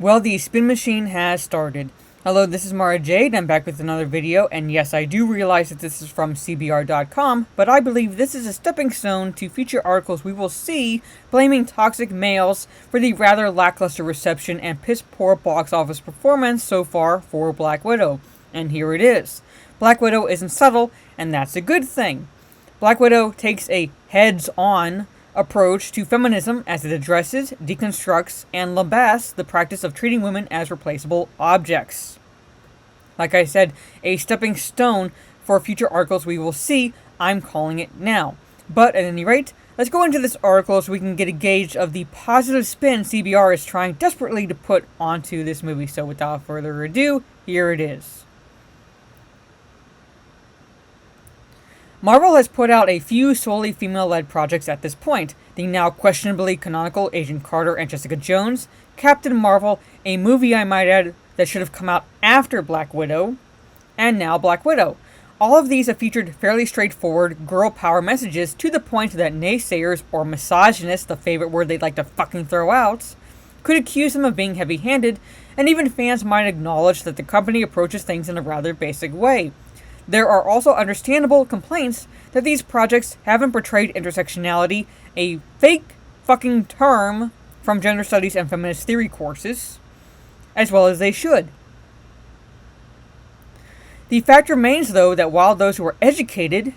Well, the spin machine has started. Hello, this is Mara Jade. I'm back with another video, and yes, I do realize that this is from CBR.com, but I believe this is a stepping stone to future articles we will see blaming toxic males for the rather lackluster reception and piss-poor box office performance so far for Black Widow. And here it is. Black Widow isn't subtle, and that's a good thing. Black Widow takes a heads-on approach to feminism as it addresses, deconstructs, and lambasts the practice of treating women as replaceable objects. Like I said, a stepping stone for future articles we will see. I'm calling it now. But at any rate, let's go into this article so we can get a gauge of the positive spin CBR is trying desperately to put onto this movie. So without further ado, here it is. Marvel has put out a few solely female-led projects at this point. The now questionably canonical Agent Carter and Jessica Jones, Captain Marvel, a movie I might add that should have come out after Black Widow, and now Black Widow. All of these have featured fairly straightforward girl power messages to the point that naysayers or misogynists, the favorite word they'd like to fucking throw out, could accuse them of being heavy-handed, and even fans might acknowledge that the company approaches things in a rather basic way. There are also understandable complaints that these projects haven't portrayed intersectionality, a fake fucking term from gender studies and feminist theory courses, as well as they should. The fact remains, though, that while those who are educated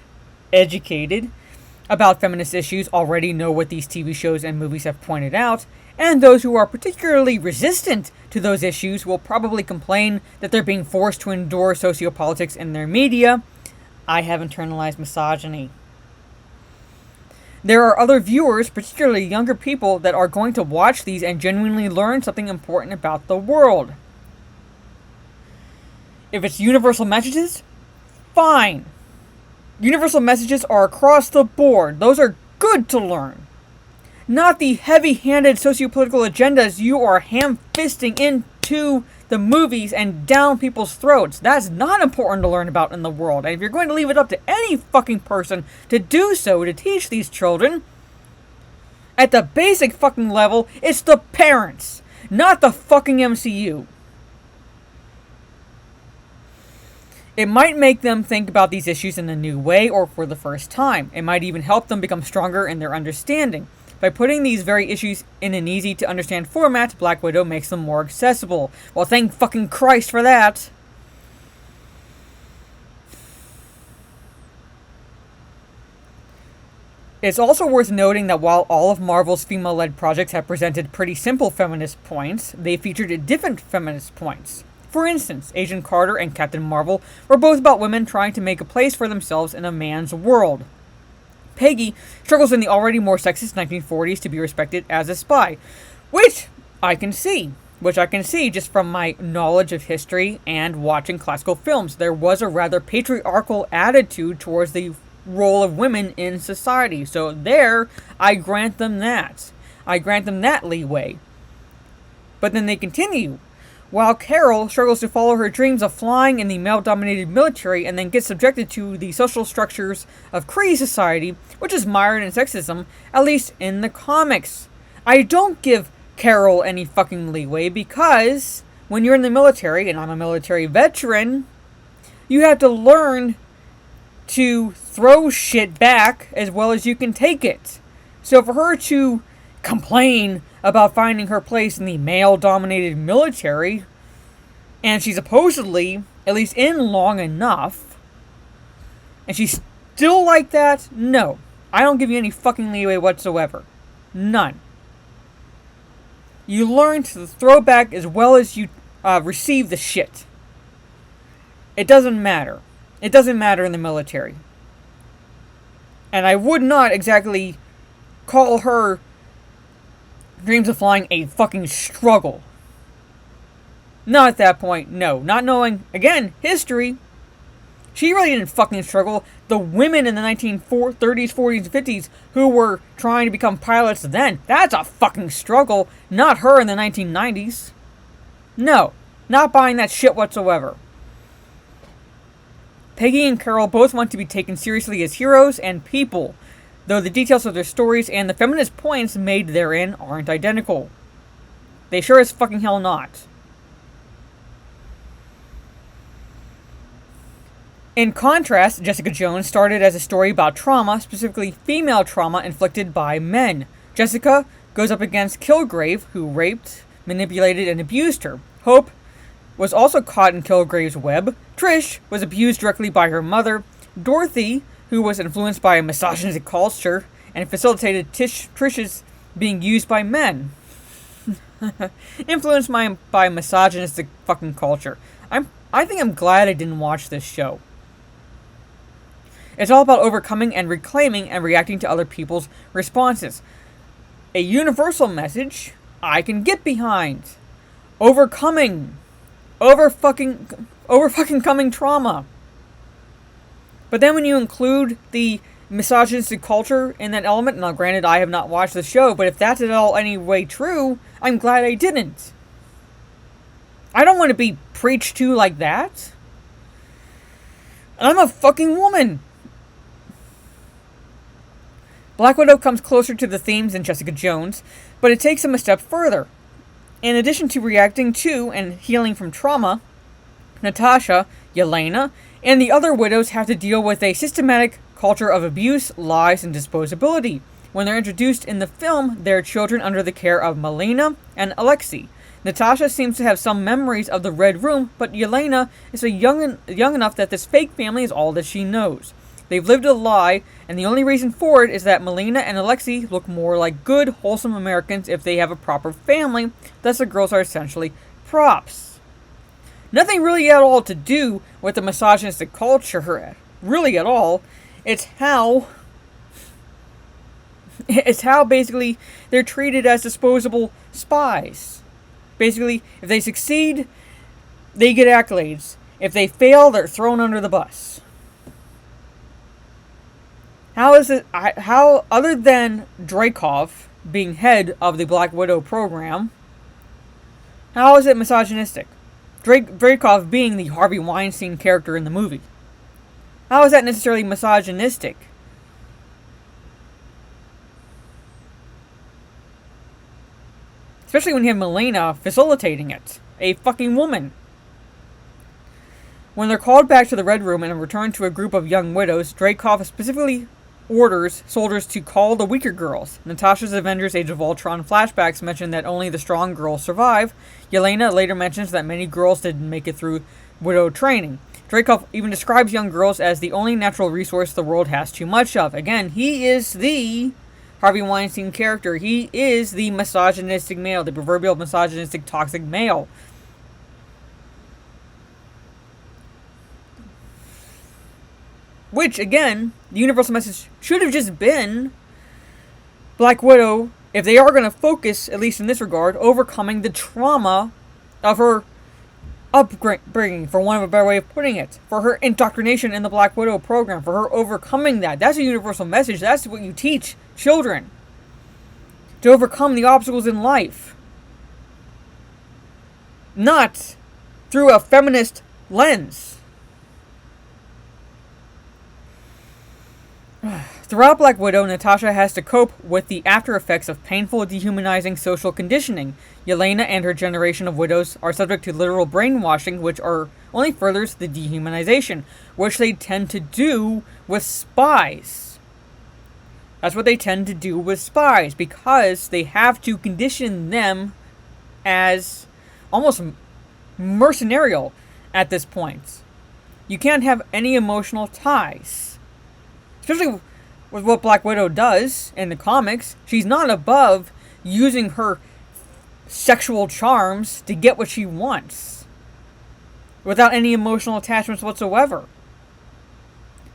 about feminist issues already know what these TV shows and movies have pointed out, and those who are particularly resistant to those issues will probably complain that they're being forced to endure sociopolitics in their media, I have internalized misogyny. There are other viewers, particularly younger people, that are going to watch these and genuinely learn something important about the world. If it's universal messages, fine. Universal messages are across the board. Those are good to learn. Not the heavy-handed sociopolitical agendas you are ham-fisting into the movies and down people's throats. That's not important to learn about in the world. And if you're going to leave it up to any fucking person to do so, to teach these children, at the basic fucking level, it's the parents, not the fucking MCU. It might make them think about these issues in a new way or for the first time. It might even help them become stronger in their understanding. By putting these very issues in an easy-to-understand format, Black Widow makes them more accessible. Well, thank fucking Christ for that! It's also worth noting that while all of Marvel's female-led projects have presented pretty simple feminist points, they featured different feminist points. For instance, Agent Carter and Captain Marvel were both about women trying to make a place for themselves in a man's world. Peggy struggles in the already more sexist 1940s to be respected as a spy, which I can see just from my knowledge of history and watching classical films. There was a rather patriarchal attitude towards the role of women in society, so there, I grant them that. I grant them that leeway. But then they continue. While Carol struggles to follow her dreams of flying in the male-dominated military and then gets subjected to the social structures of Kree society, which is mired in sexism, at least in the comics. I don't give Carol any fucking leeway because when you're in the military, and I'm a military veteran, you have to learn to throw shit back as well as you can take it. So for her to complain about finding her place in the male-dominated military, and she's supposedly at least in long enough, and she's still like that? No. I don't give you any fucking leeway whatsoever. None. You learn to throw back as well as you receive the shit. It doesn't matter. It doesn't matter in the military. And I would not exactly call her dreams of flying a fucking struggle. Not at that point, no. Not knowing, again, history. She really didn't fucking struggle. The women in the 1930s, 40s, and 50s who were trying to become pilots then, that's a fucking struggle. Not her in the 1990s. No. Not buying that shit whatsoever. Peggy and Carol both want to be taken seriously as heroes and people, though the details of their stories and the feminist points made therein aren't identical. They sure as fucking hell not. In contrast, Jessica Jones started as a story about trauma, specifically female trauma inflicted by men. Jessica goes up against Kilgrave, who raped, manipulated, and abused her. Hope was also caught in Kilgrave's web. Trish was abused directly by her mother. Dorothy, who was influenced by a misogynistic culture and facilitated Trish's being used by men. Influenced by misogynistic fucking culture. I think I'm glad I didn't watch this show. It's all about overcoming and reclaiming and reacting to other people's responses. A universal message I can get behind. Overcoming. Overfucking trauma. But then when you include the misogynistic culture in that element, now granted I have not watched the show, but if that's at all any way true, I'm glad I didn't. I don't want to be preached to like that. And I'm a fucking woman. Black Widow comes closer to the themes than Jessica Jones, but it takes them a step further. In addition to reacting to and healing from trauma, Natasha, Yelena, and the other widows have to deal with a systematic culture of abuse, lies, and disposability. When they're introduced in the film, they're children under the care of Melina and Alexei. Natasha seems to have some memories of the Red Room, but Yelena is young enough that this fake family is all that she knows. They've lived a lie, and the only reason for it is that Melina and Alexei look more like good, wholesome Americans if they have a proper family, thus the girls are essentially props. Nothing really at all to do with the misogynistic culture, really at all. It's how basically they're treated as disposable spies. Basically, if they succeed, they get accolades. If they fail, they're thrown under the bus. How is it, how, other than Dreykov being head of the Black Widow program, how is it misogynistic? Dreykov being the Harvey Weinstein character in the movie. How is that necessarily misogynistic? Especially when you have Melina facilitating it. A fucking woman. When they're called back to the Red Room and returned to a group of young widows, Dreykov specifically orders soldiers to call the weaker girls. Natasha's Avengers Age of Ultron flashbacks mention that only the strong girls survive. Yelena later mentions that many girls didn't make it through widow training. Dreykov even describes young girls as the only natural resource the world has too much of. Again, he is the Harvey Weinstein character. He is the misogynistic male, the proverbial misogynistic toxic male. Which, again, the universal message should have just been Black Widow, if they are going to focus, at least in this regard, overcoming the trauma of her upbringing, for want of a better way of putting it. For her indoctrination in the Black Widow program, for her overcoming that. That's a universal message. That's what you teach children. To overcome the obstacles in life. Not through a feminist lens. Throughout Black Widow, Natasha has to cope with the after effects of painful, dehumanizing social conditioning. Yelena and her generation of widows are subject to literal brainwashing, which only furthers the dehumanization, which they tend to do with spies. That's what they tend to do with spies, because they have to condition them as almost mercenarial at this point. You can't have any emotional ties. Especially with what Black Widow does in the comics. She's not above using her sexual charms to get what she wants. Without any emotional attachments whatsoever.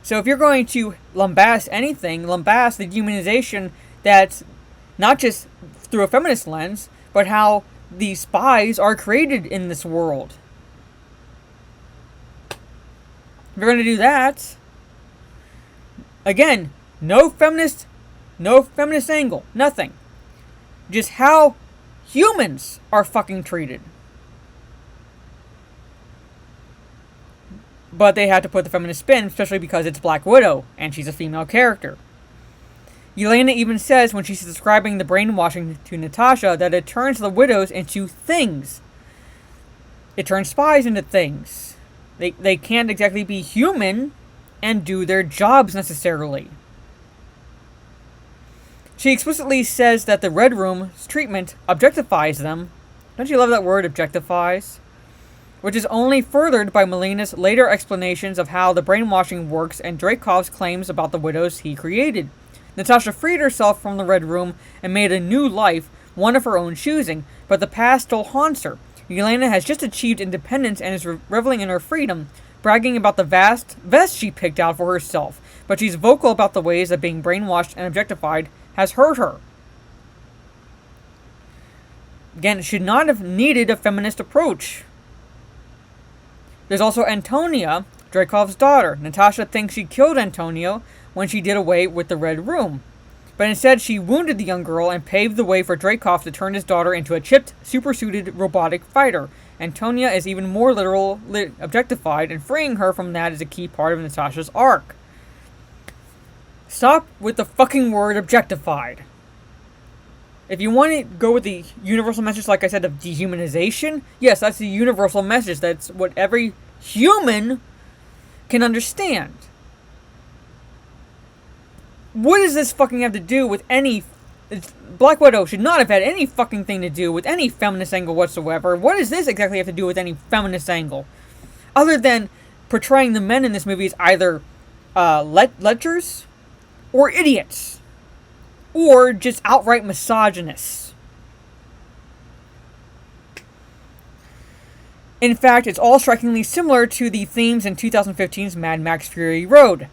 So if you're going to lambast anything, lambast the dehumanization that's not just through a feminist lens, but how the spies are created in this world. If you're going to do that, again, no feminist angle, nothing. Just how humans are fucking treated. But they had to put the feminist spin, especially because it's Black Widow, and she's a female character. Yelena even says when she's describing the brainwashing to Natasha that it turns the widows into things. It turns spies into things. They can't exactly be human and do their jobs necessarily. She explicitly says that the Red Room's treatment objectifies them. Don't you love that word, objectifies? Which is only furthered by Melina's later explanations of how the brainwashing works and Dreykov's claims about the widows he created. Natasha freed herself from the Red Room and made a new life, one of her own choosing, but the past still haunts her. Yelena has just achieved independence and is reveling in her freedom, bragging about the vast vest she picked out for herself, but she's vocal about the ways that being brainwashed and objectified has hurt her. Again, should not have needed a feminist approach. There's also Antonia, Dreykov's daughter. Natasha thinks she killed Antonio when she did away with the Red Room, but instead she wounded the young girl and paved the way for Dreykov to turn his daughter into a chipped, supersuited robotic fighter. Antonia is even more literally objectified, and freeing her from that is a key part of Natasha's arc. Stop with the fucking word objectified. If you want to go with the universal message, like I said, of dehumanization, yes, that's the universal message. That's what every human can understand. What does this fucking have to do with any... Black Widow should not have had any fucking thing to do with any feminist angle whatsoever. What does this exactly have to do with any feminist angle? Other than portraying the men in this movie as either lechers or idiots. Or just outright misogynists. In fact, it's all strikingly similar to the themes in 2015's Mad Max Fury Road.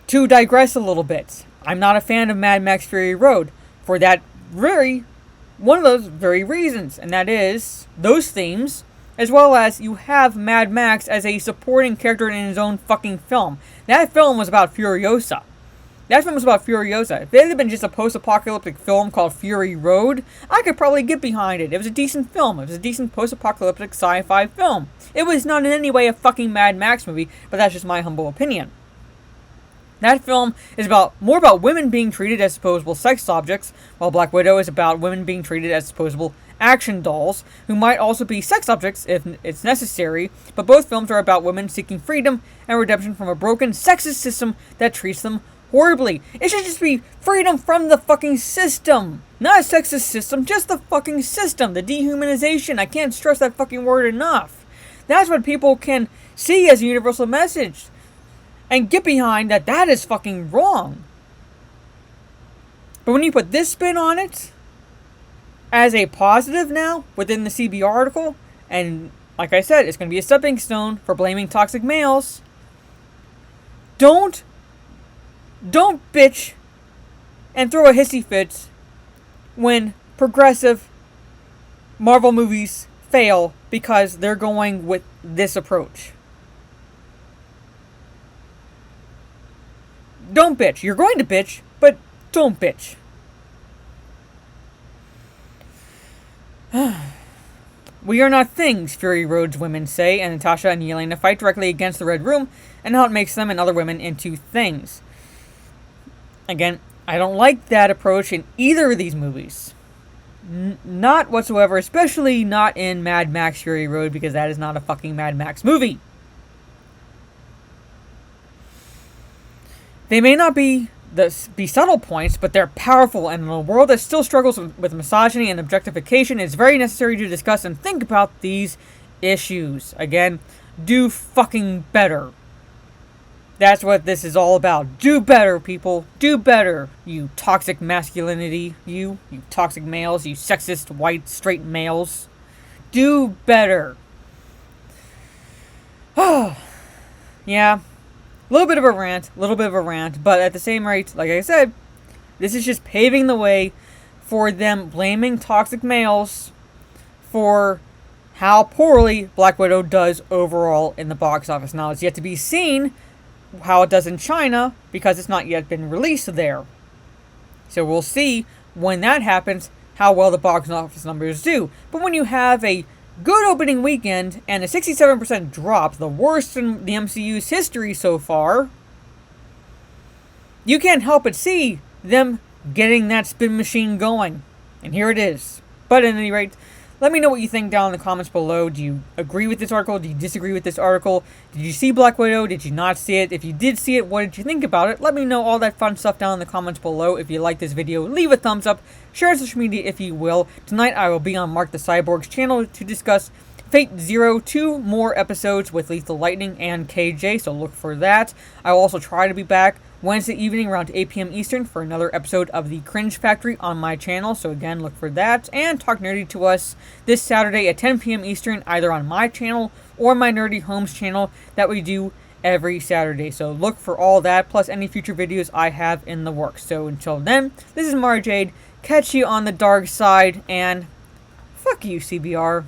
To digress a little bit, I'm not a fan of Mad Max Fury Road for one of those very reasons, and that is those themes, as well as you have Mad Max as a supporting character in his own fucking film. That film was about Furiosa. If it had been just a post-apocalyptic film called Fury Road, I could probably get behind it. It was a decent film. It was a decent post-apocalyptic sci-fi film. It was not in any way a fucking Mad Max movie, but that's just my humble opinion. That film is more about women being treated as disposable sex objects, while Black Widow is about women being treated as disposable action dolls, who might also be sex objects if it's necessary, but both films are about women seeking freedom and redemption from a broken, sexist system that treats them horribly. It should just be freedom from the fucking system. Not a sexist system, just the fucking system. The dehumanization. I can't stress that fucking word enough. That's what people can see as a universal message. And get behind that is fucking wrong. But when you put this spin on it, as a positive now, within the CBR article, and like I said, it's going to be a stepping stone for blaming toxic males, don't bitch and throw a hissy fit when progressive Marvel movies fail because they're going with this approach. Don't bitch. You're going to bitch, but don't bitch. We are not things, Fury Road's women say, and Natasha and Yelena fight directly against the Red Room and how it makes them and other women into things. Again, I don't like that approach in either of these movies. Not whatsoever, especially not in Mad Max Fury Road, because that is not a fucking Mad Max movie. They may not be subtle points, but they're powerful, and in a world that still struggles with misogyny and objectification, it's very necessary to discuss and think about these issues. Again, do fucking better. That's what this is all about. Do better, people. Do better, you toxic masculinity. You toxic males. You sexist, white, straight males. Do better. Oh, yeah. A little bit of a rant, but at the same rate, like I said, this is just paving the way for them blaming toxic males for how poorly Black Widow does overall in the box office. Now, it's yet to be seen how it does in China, because it's not yet been released there. So we'll see when that happens how well the box office numbers do. But when you have a good opening weekend and a 67% drop, the worst in the MCU's history so far, you can't help but see them getting that spin machine going. And here it is. But at any rate, let me know what you think down in the comments below. Do you agree with this article? Do you disagree with this article? Did you see Black Widow? Did you not see it? If you did see it, what did you think about it? Let me know all that fun stuff down in the comments below. If you like this video, leave a thumbs up. Share on social media if you will. Tonight I will be on Mark the Cyborg's channel to discuss Fate Zero, 2 more episodes with Lethal Lightning and KJ, so look for that. I will also try to be back Wednesday evening around 8 p.m. Eastern for another episode of The Cringe Factory on my channel, so again, look for that. And Talk Nerdy to Us this Saturday at 10 p.m. Eastern, either on my channel or my Nerdy Homes channel that we do every Saturday. So look for all that, plus any future videos I have in the works. So until then, this is Mara Jade. Catch you on the dark side, and fuck you, CBR.